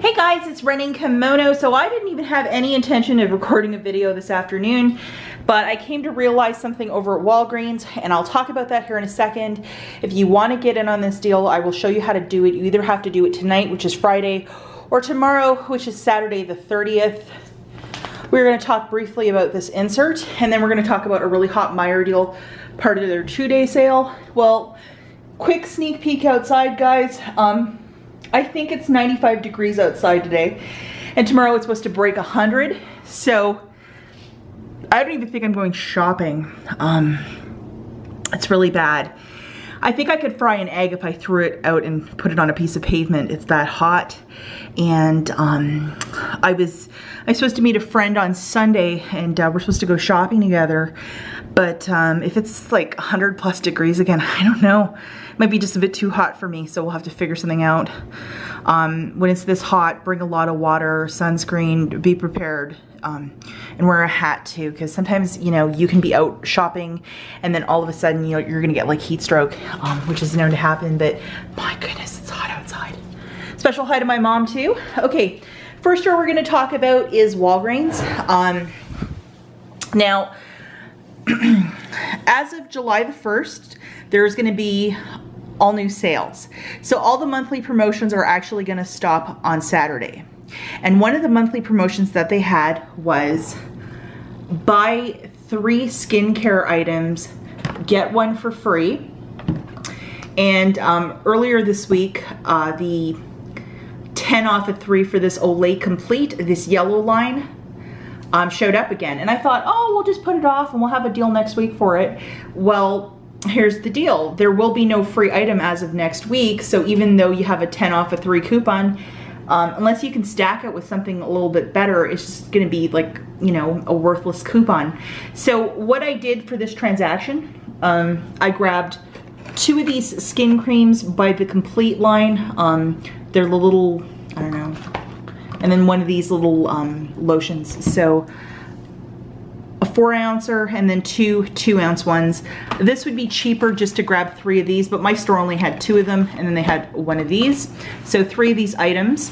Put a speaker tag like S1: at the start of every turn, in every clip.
S1: Hey guys, it's Running Kimono. So I didn't even have any intention of recording a video this afternoon, but I came to realize something over at Walgreens, and I'll talk about that here in a second. If you want to get in on this deal, I will show you how to do it. You either have to do it tonight, which is Friday, or tomorrow, which is Saturday the 30th. We're going to talk briefly about this insert, and then we're going to talk about a really hot Meijer deal, part of their 2-day sale. Well, quick sneak peek outside, guys. I think it's 95 degrees outside today, and tomorrow it's supposed to break 100, so I don't even think I'm going shopping. It's really bad. I think I could fry an egg if I threw it out and put it on a piece of pavement. It's that hot. And I'm supposed to meet a friend on Sunday, and we're supposed to go shopping together. But if it's like 100 plus degrees again, I don't know. It might be just a bit too hot for me, so we'll have to figure something out. When it's this hot, bring a lot of water, sunscreen, be prepared. And wear a hat too, because sometimes, you know, you can be out shopping and then all of a sudden, you know, you're gonna get like heat stroke, which is known to happen, but my goodness, it's hot outside. Special hi to my mom too. Okay, first store we're gonna talk about is Walgreens. Now, as of July the 1st, there's gonna be all new sales. So all the monthly promotions are actually gonna stop on Saturday. And one of the monthly promotions that they had was buy 3 skincare items, get one for free. And earlier this week, the 10 off of 3 for this Olay Complete, this yellow line, showed up again. And I thought, oh, we'll just put it off and we'll have a deal next week for it. Well, here's the deal. There will be no free item as of next week. So even though you have a 10 off of 3 coupon, unless you can stack it with something a little bit better, it's just gonna be like, you know, a worthless coupon. So what I did for this transaction, I grabbed 2 of these skin creams by the Complete line. They're the little, I don't know, and then one of these little lotions. So a 4-ouncer and then 2 2-ounce ones. This would be cheaper just to grab 3 of these, but my store only had 2 of them, and then they had 1 of these. So 3 of these items,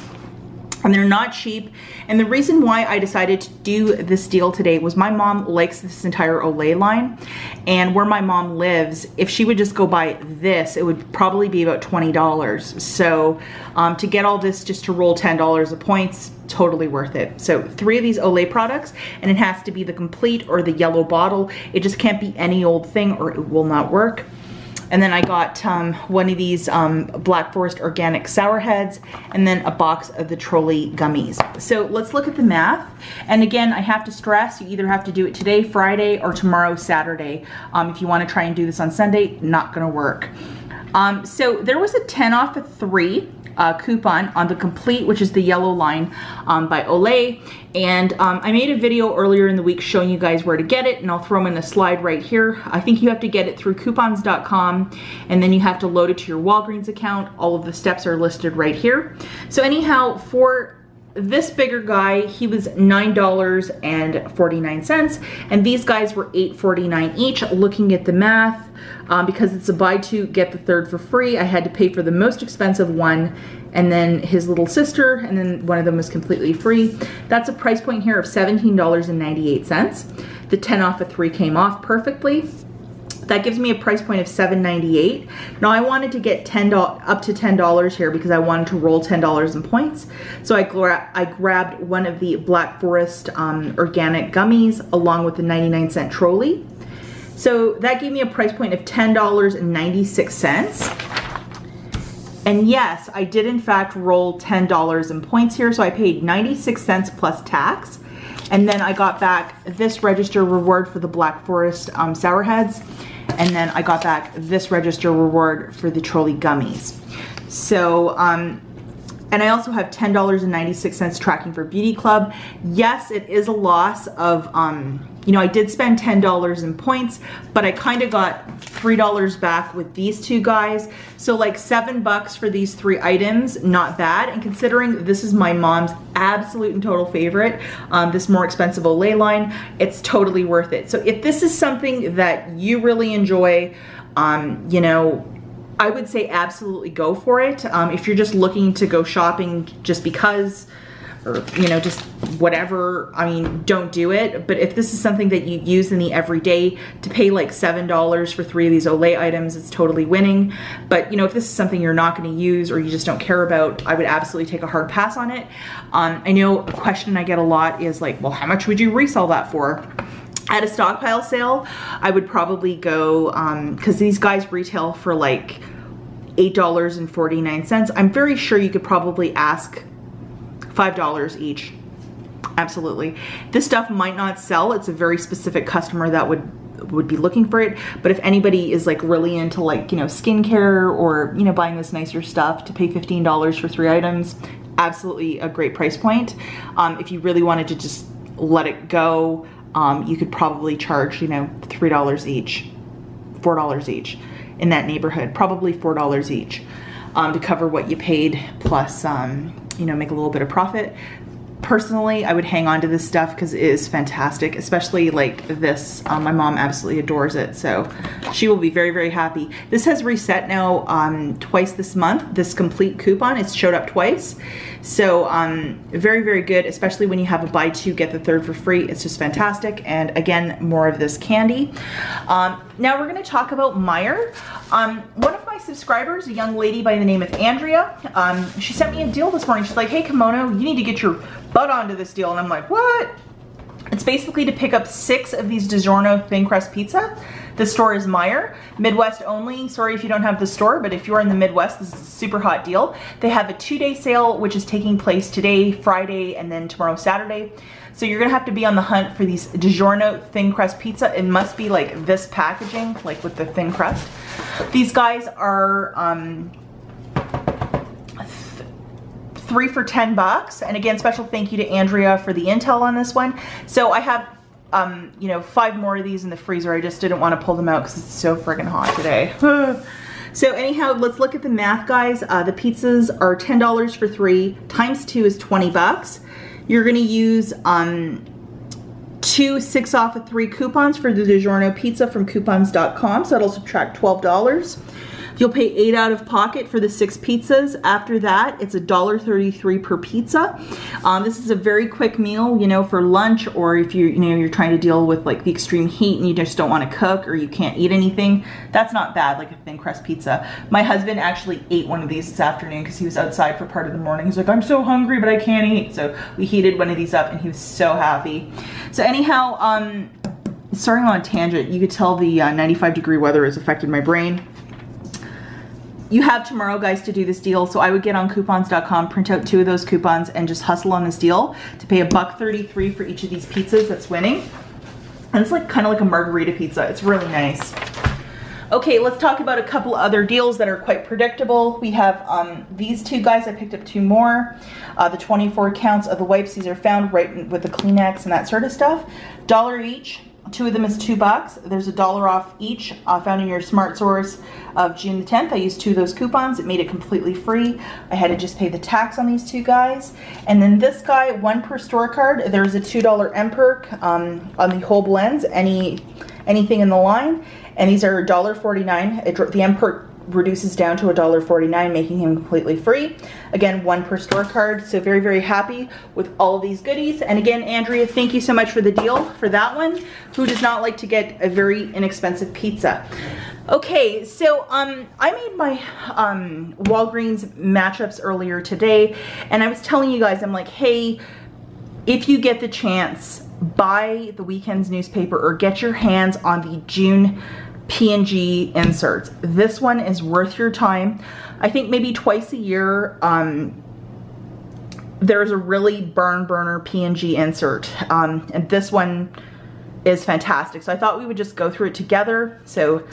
S1: and they're not cheap. And the reason why I decided to do this deal today was my mom likes this entire Olay line, and where my mom lives, if she would just go buy this, it would probably be about $20. So to get all this just to roll $10 of points, totally worth it. So 3 of these Olay products, and it has to be the Complete or the yellow bottle. It just can't be any old thing or it will not work. And then I got one of these Black Forest Organic Sour Heads, and then a box of the Trolley gummies. So let's look at the math. And again, I have to stress, you either have to do it today, Friday, or tomorrow, Saturday. If you want to try and do this on Sunday, not gonna work. So there was a 10 off of 3 coupon on the Complete, which is the yellow line by Olay. And I made a video earlier in the week showing you guys where to get it, and I'll throw them in a slide right here. I think you have to get it through coupons.com, and then you have to load it to your Walgreens account. All of the steps are listed right here. So anyhow, for this bigger guy, he was $9.49, and these guys were $8.49 each. Looking at the math, because it's a buy 2, get the 3rd for free, I had to pay for the most expensive one, and then his little sister, and then one of them was completely free. That's a price point here of $17.98. The 10 off of 3 came off perfectly. That gives me a price point of $7.98. Now I wanted to get up to $10 here because I wanted to roll $10 in points. So I grabbed one of the Black Forest organic gummies along with the 99-cent trolley. So that gave me a price point of $10.96. And yes, I did in fact roll $10 in points here. So I paid 96 cents plus tax. And then I got back this register reward for the Black Forest Sour Heads. And then I got back this register reward for the Trolley gummies. So, and I also have $10.96 tracking for Beauty Club. Yes, it is a loss of, you know, I did spend $10 in points, but I kind of got $3 back with these 2 guys. So like $7 for these 3 items, not bad. And considering this is my mom's absolute and total favorite, this more expensive Olay line, it's totally worth it. So if this is something that you really enjoy, you know, I would say absolutely go for it. If you're just looking to go shopping just because, or you know, just whatever, I mean, don't do it. But if this is something that you use in the everyday, to pay like $7 for 3 of these Olay items, it's totally winning. But you know, if this is something you're not going to use or you just don't care about, I would absolutely take a hard pass on it. I know a question I get a lot is like, well, how much would you resell that for? At a stockpile sale, I would probably go, because these guys retail for like $8.49. I'm very sure you could probably ask $5 each. Absolutely. This stuff might not sell. It's a very specific customer that would be looking for it. But if anybody is like really into like, you know, skincare or, you know, buying this nicer stuff, to pay $15 for 3 items, absolutely a great price point. If you really wanted to just let it go, you could probably charge, you know, $3 each, $4 each, in that neighborhood, probably $4 each, to cover what you paid, plus, you know, make a little bit of profit. Personally, I would hang on to this stuff because it is fantastic, especially like this. My mom absolutely adores it, so she will be very, very happy. This has reset now twice this month, this complete coupon. It's showed up twice. So very, very good, especially when you have a buy 2, get the 3rd for free. It's just fantastic. And again, more of this candy. Now we're gonna talk about Meijer. One of my subscribers, a young lady by the name of Andrea, she sent me a deal this morning. She's like, hey Kimono, you need to get your butt onto this deal. And I'm like, what? It's basically to pick up 6 of these DiGiorno thin crust pizza. The store is Meijer, Midwest only. Sorry if you don't have the store, but if you're in the Midwest, this is a super hot deal. They have a 2-day sale, which is taking place today, Friday, and then tomorrow, Saturday. So you're gonna have to be on the hunt for these DiGiorno thin crust pizza. It must be like this packaging, like with the thin crust. These guys are 3 for $10. And again, special thank you to Andrea for the intel on this one. So I have, you know, 5 more of these in the freezer. I just didn't want to pull them out because it's so friggin' hot today. So anyhow, let's look at the math, guys. The pizzas are $10 for 3, times 2 is 20 bucks. You're gonna use 2 6 off of 3 coupons for the DiGiorno pizza from coupons.com, so that'll subtract $12. You'll pay 8 out of pocket for the 6 pizzas. After that, it's $1.33 per pizza. This is a very quick meal, you know, for lunch, or if you know, you're trying to deal with like the extreme heat and you just don't want to cook or you can't eat anything. That's not bad, like a thin crust pizza. My husband actually ate one of these this afternoon because he was outside for part of the morning. He's like, I'm so hungry, but I can't eat. So we heated one of these up and he was so happy. So anyhow, starting on a tangent, you could tell the 95-degree weather has affected my brain. You have tomorrow, guys, to do this deal, so I would get on coupons.com, print out 2 of those coupons, and just hustle on this deal to pay $1.33 for each of these pizzas. That's winning. And it's like kind of like a margarita pizza. It's really nice. Okay, let's talk about a couple other deals that are quite predictable. We have these 2 guys. I picked up 2 more. The 24 counts of the wipes. These are found right with the Kleenex and that sort of stuff. $1 each. 2 of them is $2. There's $1 off each, found in your Smart Source of June the 10th. I used 2 of those coupons. It made it completely free. I had to just pay the tax on these 2 guys. And then this guy, 1 per store card. There's a $2 MPerk on the whole blends, anything in the line. And these are $1.49. The MPerk reduces down to $1.49, making him completely free. Again, 1 per store card. So very, very happy with all of these goodies. And again, Andrea, thank you so much for the deal for that one. Who does not like to get a very inexpensive pizza? Okay, so I made my Walgreens matchups earlier today, and I was telling you guys, I'm like, hey, if you get the chance, buy the weekend's newspaper or get your hands on the June P&G inserts. This one is worth your time. I think maybe twice a year there's a really burner P&G insert, and this one is fantastic. So I thought we would just go through it together. So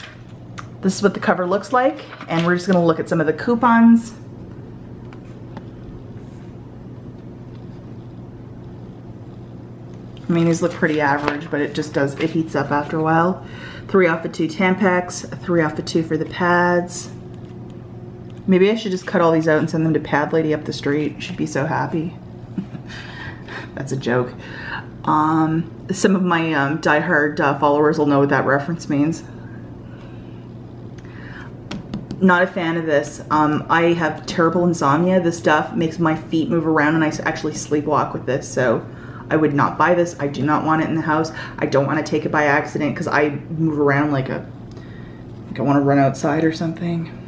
S1: this is what the cover looks like, and we're just gonna look at some of the coupons. I mean, these look pretty average, but it just does, it heats up after a while. 3 off of 2 Tampax, 3 off of 2 for the pads. Maybe I should just cut all these out and send them to Pad Lady up the street. She'd be so happy. That's a joke. Some of my diehard followers will know what that reference means. Not a fan of this. I have terrible insomnia. This stuff makes my feet move around and I actually sleepwalk with this. So I would not buy this. I do not want it in the house. I don't want to take it by accident because I move around like I want to run outside or something.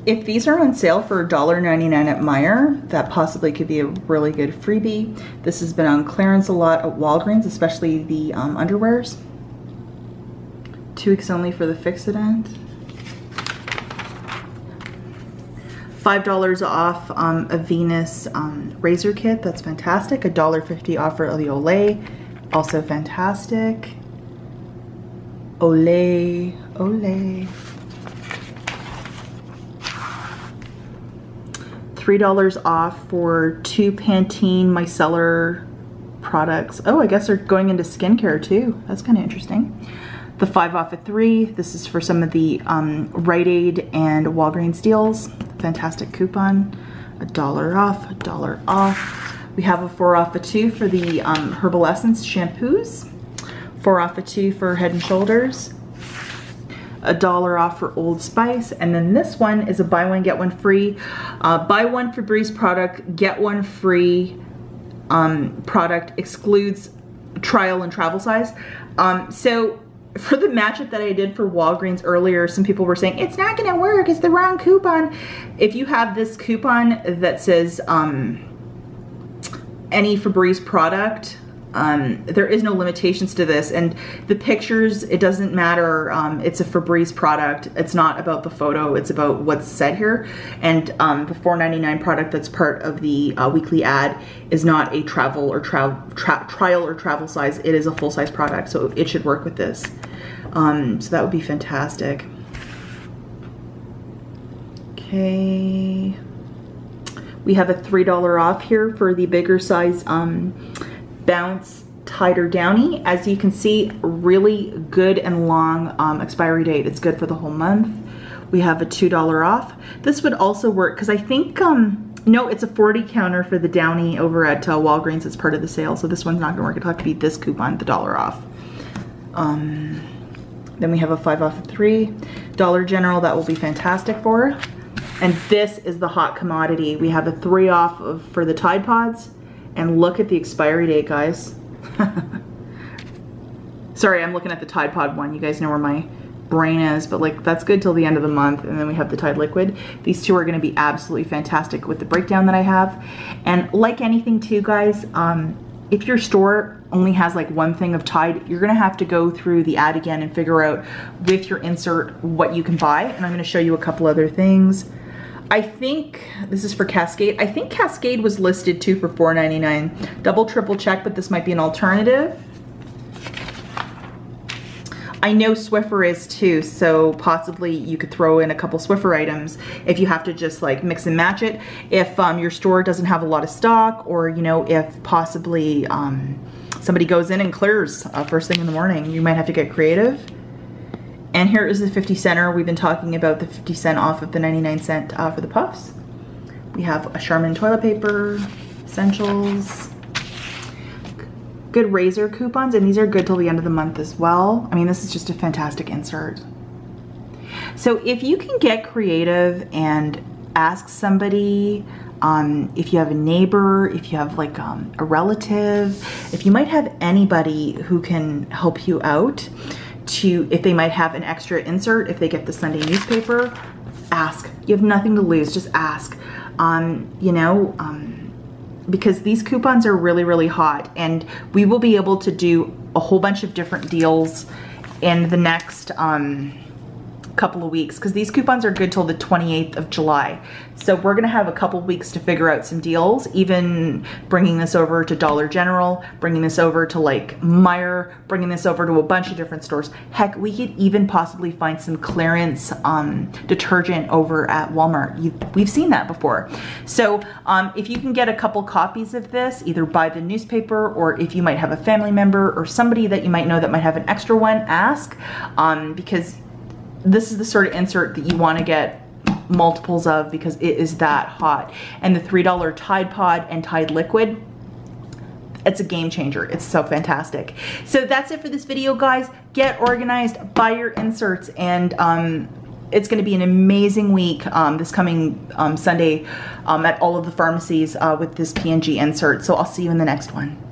S1: If these are on sale for $1.99 at Meijer, that possibly could be a really good freebie. This has been on clearance a lot at Walgreens, especially the underwears. 2 weeks only for the Fix-It-End. $5 off a Venus razor kit, that's fantastic. $1.50 off for the Olay, also fantastic. Olay, Olay. $3 off for 2 Pantene micellar products. Oh, I guess they're going into skincare too. That's kind of interesting. The 5 off of 3. This is for some of the Rite Aid and Walgreens deals. Fantastic coupon. $1 off, $1 off. We have a 4 off of 2 for the Herbal Essence shampoos. 4 off of 2 for Head and Shoulders. $1 off for Old Spice, and then this one is a buy one get one free. Buy one Febreze product, get one free product, excludes trial and travel size. So for the matchup that I did for Walgreens earlier, some people were saying it's not gonna work, it's the wrong coupon. If you have this coupon that says any Febreze product, there is no limitations to this, and the pictures, it doesn't matter. It's a Febreze product. It's not about the photo, it's about what's said here. And the $4.99 product that's part of the weekly ad is not a travel or trial or travel size. It is a full size product, so it should work with this. So that would be fantastic. Okay, we have a $3 off here for the bigger size Bounce Tighter Downy. As you can see, really good and long expiry date. It's good for the whole month. We have a $2 off. This would also work because I think, no, it's a 40 counter for the Downy over at Walgreens. It's part of the sale, so this one's not gonna work. It'll have to be this coupon, the $1 off. Then we have a 5 off of 3. Dollar General, that will be fantastic for. And this is the hot commodity. We have a 3 off for the Tide Pods. And look at the expiry date, guys. Sorry, I'm looking at the Tide Pod one. You guys know where my brain is, but like that's good till the end of the month. And then we have the Tide Liquid. These two are gonna be absolutely fantastic with the breakdown that I have. And like anything too, guys, if your store only has like one thing of Tide, you're gonna have to go through the ad again and figure out with your insert what you can buy. And I'm gonna show you a couple other things. I think this is for Cascade. I think Cascade was listed too for $4.99. Double, triple check, but this might be an alternative. I know Swiffer is too, so possibly you could throw in a couple Swiffer items if you have to just like mix and match it. If your store doesn't have a lot of stock, or you know, if possibly somebody goes in and clears first thing in the morning, you might have to get creative. And here is the 50 center. We've been talking about the 50 cent off of the 99 cent for the puffs. We have a Charmin toilet paper, essentials, good razor coupons, and these are good till the end of the month as well. I mean, this is just a fantastic insert. So if you can get creative and ask somebody, if you have a neighbor, if you have like a relative, if you might have anybody who can help you out, if they might have an extra insert, if they get the Sunday newspaper, ask. You have nothing to lose, just ask. You know, because these coupons are really, really hot, and we will be able to do a whole bunch of different deals in the next couple of weeks, because these coupons are good till the 28th of July. So we're gonna have a couple weeks to figure out some deals, even bringing this over to Dollar General, bringing this over to like Meijer, bringing this over to a bunch of different stores. Heck, we could even possibly find some clearance detergent over at Walmart. We've seen that before. So if you can get a couple copies of this, either buy the newspaper, or if you might have a family member or somebody that you might know that might have an extra one, ask, because this is the sort of insert that you want to get multiples of because it is that hot. And the $3 Tide Pod and Tide Liquid, it's a game changer. It's so fantastic. So that's it for this video, guys. Get organized, buy your inserts, and it's going to be an amazing week this coming Sunday at all of the pharmacies with this P&G insert. So I'll see you in the next one.